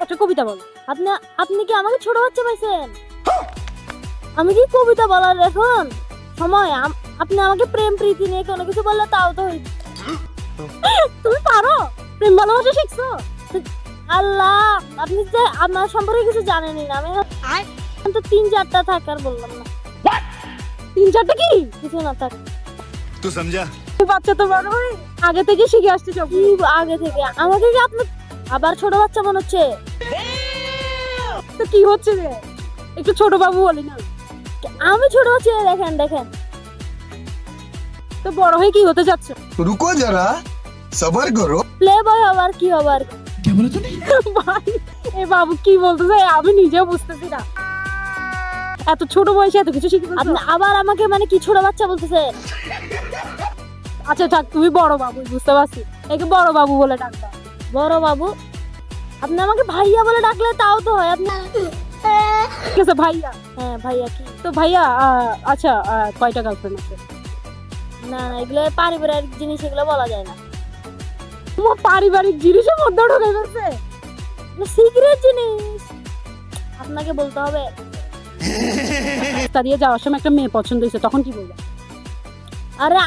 একটা কবিতা বল। আপনি আপনি কি আমাকে ছোট বাচ্চা পাইছেন? আমি কি কবিতা বলার এখন সময়? আপনি আমাকে প্রেম প্রীতি নিয়ে কোনো কিছু বললে তাও তো তুমি পারো? প্রেম ভালোবাসা শিখছো? আল্লাহ, আপনি যে আমার সম্পর্কে কিছু জানেনই না। আমি তো 3-4টা থাকার বললাম না। 3-4টা কি কিছু না থাক। তুই সমঝা? বাচ্চা তো বড় হয় আগে থেকে শিখে আসছে সব। কি আগে থেকে? আমাকে কি আপনি আবার ছোট বাচ্চা মনে হচ্ছে? তো কি হচ্ছে রে? একটু ছোট বাবু বলি না। আমি ছোট বাচ্চা? দেখেন দেখেন তো বড় হয়ে কি হতে যাচ্ছে? रुको जरा सबर करो। প্লে বয় আবার কি আবার? क्या बोला तूने? ভাই এ বাবু কি বলতেছে আমি নিজেও বুঝতেছি না। এত ছোট বয়সে এত কিছু শিখে আপনি আবার আমাকে মানে কি ছোট বাচ্চা বলতেছেন? আচ্ছা থাক, তুমি বড় বাবু, বুঝতে পারছি। একে বড় বাবু বলে ডাকবা। বড় বাবু? আপনি আমাকে ভাইয়া বলে ডাকলে তাও তো হয়। আপনি ঠিক আছে ভাইয়া। হ্যাঁ ভাইয়া। কি তো ভাইয়া? আচ্ছা কয়টা গার্লফ্রেন্ড আছে? না না, এগুলো পারিবারিক জিনিস, এগুলো বলা যায় না। তোমার পারিবারিক জিনিসের মধ্যে ঢুকে গেছে? সিক্রেট জিনিস আপনাকে বলতে হবে। তা দিয়ে যাওয়ার সময় একটা মেয়ে পছন্দ হয়েছে, তখন কি বলবো? আরে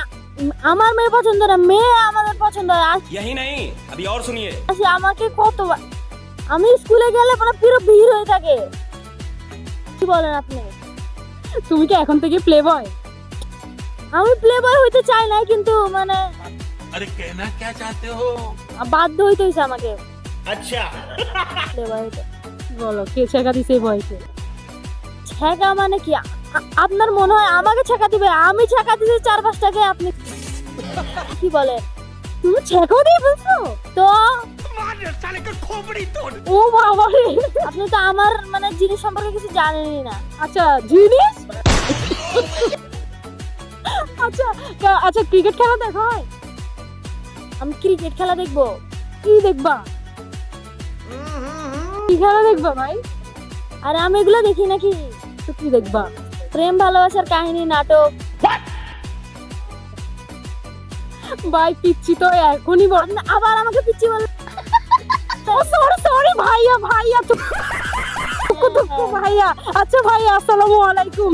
আমার মেয়ে পছন্দ না, মেয়ে আমাদের পছন্দ হয়। यही नहीं, अभी और सुनिए। আমাকে কতবার আমি স্কুলে গেলে মানে পুরো ভিড় হয়ে থাকে। কি বলেন আপনি? তুমি কি এখন থেকে প্লে বয়? আমি প্লে বয় হইতে চাই না, কিন্তু মানে अरे कहना क्या चाहते हो? বাধ্য হইতে হইছে আমাকে अच्छा। প্লে বয় হইতে। বলো কে ছেকা দিছে বয়কে? ছেকা মানে কি? আপনার মনে হয় আমাকে ছেকা দিবে? আমি ছেকা দিছি 4-5টাকে। আপনি কি বলেন? তুমি ছেকাও দিয়ে ফেলছো তো? ও বাবা রে, আপনি তো আমার মানে জিনিস সম্পর্কে কিছু জানেনই না। আচ্ছা জিনিস? আচ্ছা আচ্ছা ক্রিকেট খেলা দেখা হয়? আমি ক্রিকেট খেলা দেখবো? কি দেখবা? কি খেলা দেখবা ভাই? আরে আমি এগুলো দেখি নাকি? তো কি দেখবা? প্রেম ভালোবাসার কাহিনী, নাটক। ভাই পিচ্ছি তো এখনই বল। আবার আমাকে পিচ্ছি বল। সরি সরি ভাইয়া, ভাইয়া তো ভাইয়া। আচ্ছা ভাইয়া, আসসালামু আলাইকুম।